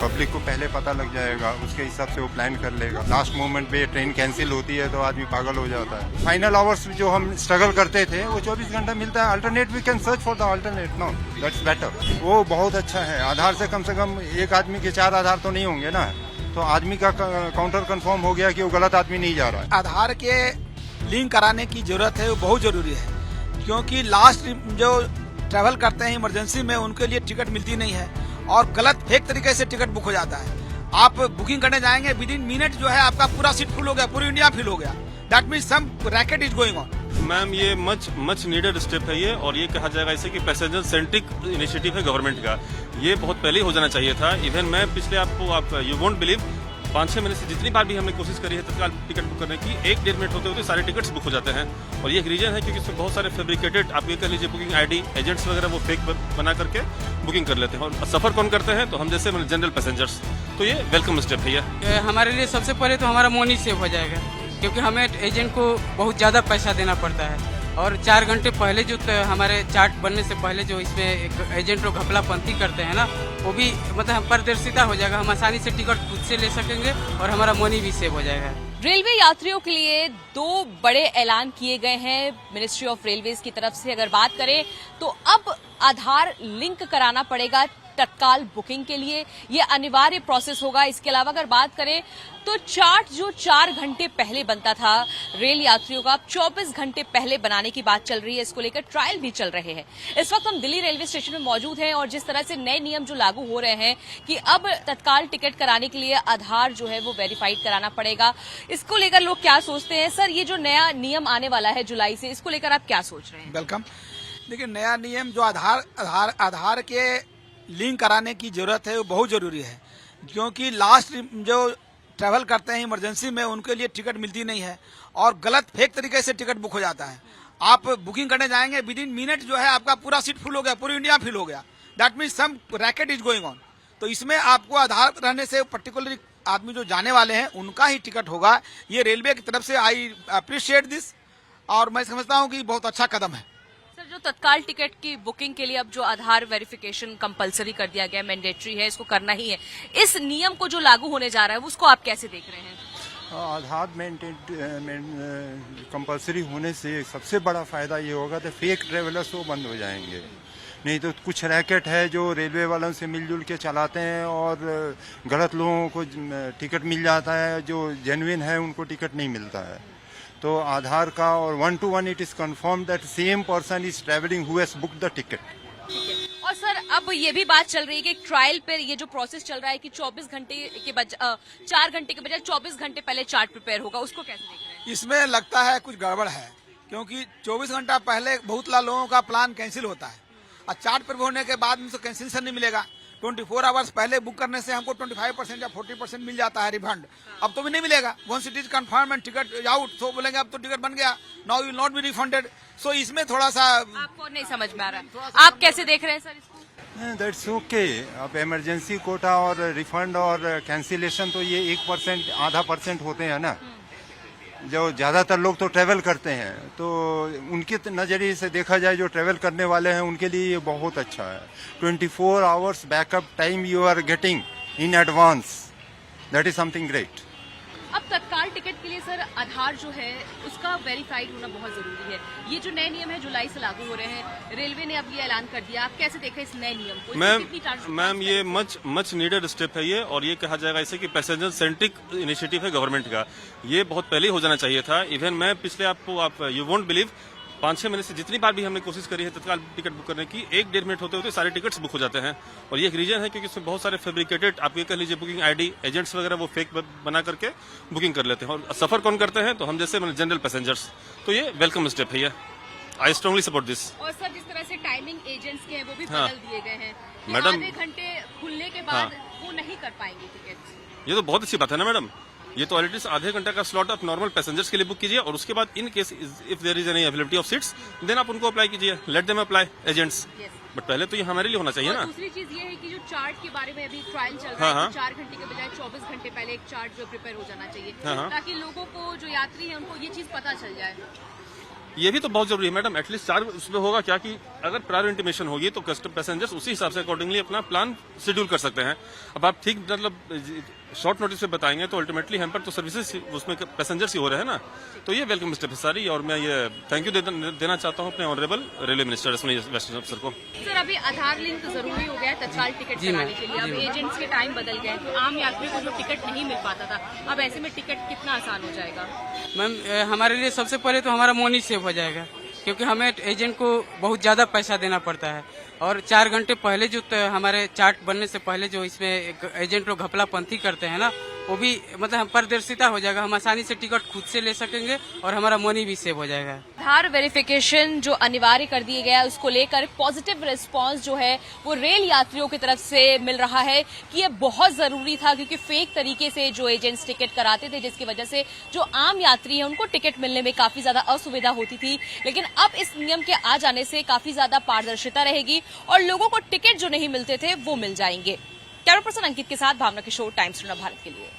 Public को पहले पता लग जाएगा, उसके हिसाब से वो प्लान कर लेगा। लास्ट मोमेंट पे ट्रेन कैंसिल होती है तो आदमी पागल हो जाता है। फाइनल आवर्स जो हम स्ट्रगल करते थे वो 24 घंटा मिलता है। Alternate we can search for the alternate, no that's better. वो बहुत अच्छा है। आधार से कम एक आदमी के 4 आधार तो नहीं होंगे ना, तो आदमी का काउंटर कंफर्म हो गया कि वो गलत आदमी नहीं जा रहा है। आधार के लिंक कराने की जरूरत है, वो बहुत जरूरी है, क्योंकि लास्ट जो ट्रैवल करते हैं इमरजेंसी में उनके लिए टिकट मिलती नहीं है और गलत फेक तरीके से टिकट बुक हो जाता है। आप बुकिंग करने जाएंगे, विद इन मिनट जो है आपका पूरा सीट फुल हो गया, पूरी इंडिया फिल हो गया। That means some racket is going on. Ma'am ये मच नीडेड स्टेप है ये, और ये कहा जाएगा इसे कि पैसेंजर सेंट्रिक इनिशिएटिव है गवर्नमेंट का। ये बहुत पहले ही हो जाना चाहिए था। इवन मैं पिछले आप यू वोंट बिलीव 5-6 महीने से जितनी बार भी हमने कोशिश करी है तत्काल टिकट बुक करने की, 1-1.5 मिनट होते होते सारे टिकट्स बुक हो जाते हैं। और ये एक रीजन है क्योंकि इसमें बहुत सारे फैब्रिकेटेड, आप ये कह लीजिए बुकिंग आईडी एजेंट्स वगैरह वो फेक बना करके बुकिंग कर लेते हैं। और सफर कौन करते हैं? तो हम जैसे जनरल पैसेंजर्स। तो ये वेलकम स्टेप है ये। हमारे लिए सबसे पहले तो हमारा मनी सेव हो जाएगा, क्योंकि हमें एजेंट को बहुत ज़्यादा पैसा देना पड़ता है। और 4 घंटे पहले जो हमारे चार्ट बनने से पहले जो इसमें एक एजेंट लोग घपलापंती करते हैं ना, वो भी मतलब पारदर्शिता हो जाएगा। हम आसानी से टिकट खुद से ले सकेंगे और हमारा मनी भी सेव हो जाएगा। रेलवे यात्रियों के लिए 2 बड़े ऐलान किए गए हैं मिनिस्ट्री ऑफ रेलवेज की तरफ से। अगर बात करें तो अब आधार लिंक कराना पड़ेगा तत्काल बुकिंग के लिए, ये अनिवार्य प्रोसेस होगा। इसके अलावा अगर बात करें तो चार्ट जो 4 घंटे पहले बनता था रेल यात्रियों का, अब 24 घंटे पहले बनाने की बात चल रही है। इसको लेकर ट्रायल भी चल रहे हैं। इस वक्त हम दिल्ली रेलवे स्टेशन में मौजूद हैं और जिस तरह से नए नियम जो लागू हो रहे हैं कि अब तत्काल टिकट कराने के लिए आधार जो है वो वेरीफाइड कराना पड़ेगा, इसको लेकर लोग क्या सोचते हैं? सर, ये जो नया नियम आने वाला है जुलाई से, इसको लेकर आप क्या सोच रहे हैं? वेलकम। देखिए, नया नियम जो आधार के लिंक कराने की जरूरत है, वो बहुत जरूरी है, क्योंकि लास्ट जो ट्रैवल करते हैं इमरजेंसी में उनके लिए टिकट मिलती नहीं है और गलत फेक तरीके से टिकट बुक हो जाता है। आप बुकिंग करने जाएंगे, विद इन मिनट जो है आपका पूरा सीट फुल हो गया, पूरी इंडिया फिल हो गया। That means some racket is going on. तो इसमें आपको आधार रहने से पर्टिकुलरली आदमी जो जाने वाले हैं उनका ही टिकट होगा। ये रेलवे की तरफ से आई अप्रिशिएट दिस, और मैं समझता हूँ कि बहुत अच्छा कदम है। सर, जो तत्काल टिकट की बुकिंग के लिए अब जो आधार वेरिफिकेशन कंपलसरी कर दिया गया, मैंडेटरी है, इसको करना ही है, इस नियम को जो लागू होने जा रहा है उसको आप कैसे देख रहे हैं? आधार कंपलसरी होने से सबसे बड़ा फायदा ये होगा तो फेक ट्रेवलर्स वो बंद हो जाएंगे। नहीं तो कुछ रैकेट है जो रेलवे वालों से मिलजुल के चलाते हैं और गलत लोगों को टिकट मिल जाता है, जो जेन्युइन है उनको टिकट नहीं मिलता है। तो आधार का और 1-to-1 it is confirm that same person is travelling who has booked the ticket. और सर, अब ये भी बात चल रही है कि ट्रायल पर ये जो प्रोसेस चल रहा है कि 24 घंटे के 4 घंटे के बजाय 24 घंटे पहले चार्ट प्रिपेयर होगा, उसको कैसे देख रहे हैं? इसमें लगता है कुछ गड़बड़ है, क्योंकि 24 घंटा पहले बहुत लोगों का प्लान कैंसिल होता है और चार्ट पर होने के बाद में तो कैंसिलेशन नहीं मिलेगा। 24 आवर्स पहले बुक करने से हमको 25% या 40% मिल जाता है रिफंड। अब तो भी नहीं मिलेगा। Once it is confirm and ticket out, तो बोलेंगे अब तो टिकट बन गया, now will not be refunded. So इसमें थोड़ा सा आपको नहीं समझ में आ रहा है, आप कैसे देख रहे हैं सर इसको? That's okay. अब इमरजेंसी कोटा और रिफंड और कैंसिलेशन तो ये 1% आधा % होते हैं ना। जो ज्यादातर लोग तो ट्रेवल करते हैं, तो उनके नजरिए से देखा जाए जो ट्रेवल करने वाले हैं उनके लिए ये बहुत अच्छा है। 24 hours backup time you are getting in advance, that is something great. अब तत्काल टिकट के लिए सर आधार जो है उसका वेरीफाइड होना बहुत जरूरी है। ये जो नए नियम है जुलाई से लागू हो रहे हैं, रेलवे ने अब ये ऐलान कर दिया, आप कैसे देखें इस नए नियम को? मैम ये मच नीडेड स्टेप है ये, और ये कहा जाएगा इसे कि पैसेंजर सेंट्रिक इनिशिएटिव है गवर्नमेंट का। ये बहुत पहले ही हो जाना चाहिए था। इवन मैं पिछले आप यू वोंट बिलीव 5-6 महीने से जितनी बार भी हमने कोशिश करी है तत्काल टिकट बुक करने की, 1-1.5 मिनट होते होते सारे टिकट्स बुक हो जाते हैं। और ये एक रीजन है क्योंकि इसमें बहुत सारे फैब्रिकेटेड, आप ये कह लीजिए बुकिंग आईडी एजेंट्स वगैरह वो फेक बना करके बुकिंग कर लेते हैं। और सफर कौन करते हैं? तो हम जैसे जनरल पैसेंजर्स। तो ये वेलकम स्टेप है ये। I strongly support this. और सर, जिस तरह से टाइमिंग एजेंट्स के हैं वो भी बदल दिए गए हैं, मैडम, आधे घंटे खुलने के बाद वो नहीं कर पाएंगे टिकट। ये तो बहुत अच्छी बात है ना मैडम। ये तो ऑलरेडी आधे घंटे का स्लॉट आप नॉर्मल पैसेंजर्स के लिए बुक कीजिए, और उसके बाद in case if there is any availability of seats then आप उनको अप्लाई कीजिए, let them apply agents. But पहले तो ये हमारे लिए होना चाहिए ना। दूसरी चीज ये है कि जो चार्ट के बारे में अभी ट्रायल चल रहा है, 4 घंटे के बजाय 24 घंटे पहले एक चार्ट जो प्रिपेयर हो जाना चाहिए, ताकि लोगों को जो यात्री है उनको ये चीज पता चल जाए। ये भी तो बहुत जरूरी है मैडम, एटलीस्ट 4 उसमें होगा क्या कि अगर प्रायर इंटीमेशन होगी तो कस्टम पैसेंजर्स उसी हिसाब से अकॉर्डिंगली अपना प्लान शेड्यूल कर सकते हैं। अब आप ठीक मतलब शॉर्ट नोटिस पे बताएंगे तो अल्टीमेटली हम पर तो सर्विसेज उसमें पैसेंजर्स ही हो रहे हैं ना, तो ये वेलकम स्टेप है सारी। और मैं ये थैंक यू देना चाहता हूँ अपने ऑनरेबल रेलवे मिनिस्टर अश्विनी वैष्णव अफसर को। सर, अभी आधार लिंक तो जरूरी हो गया है तत्काल टिकट कराने के लिए। अब एजेंट्स के टाइम बदल गए तो आम यात्री को जो टिकट नहीं मिल पाता था, अब ऐसे में टिकट कितना आसान हो जाएगा? मैम हमारे लिए सबसे पहले तो हमारा मनी सेव हो जाएगा, क्योंकि हमें एजेंट को बहुत ज़्यादा पैसा देना पड़ता है। और 4 घंटे पहले जो हमारे चार्ट बनने से पहले जो इसमें एक एजेंट लोग घपलापंथी करते हैं ना, वो भी मतलब पारदर्शिता हो जाएगा। हम आसानी से टिकट खुद से ले सकेंगे और हमारा मनी भी सेव हो जाएगा। आधार वेरिफिकेशन जो अनिवार्य कर दिया गया है, उसको लेकर पॉजिटिव रिस्पांस जो है वो रेल यात्रियों की तरफ से मिल रहा है कि ये बहुत जरूरी था, क्योंकि फेक तरीके से जो एजेंट्स टिकट कराते थे, जिसकी वजह से जो आम यात्री है उनको टिकट मिलने में काफी ज्यादा असुविधा होती थी। लेकिन अब इस नियम के आ जाने से काफी ज्यादा पारदर्शिता रहेगी और लोगों को टिकट जो नहीं मिलते थे वो मिल जाएंगे। कैमरा पर्सन अंकित के साथ भावना किशोर, टाइम्स भारत के लिए।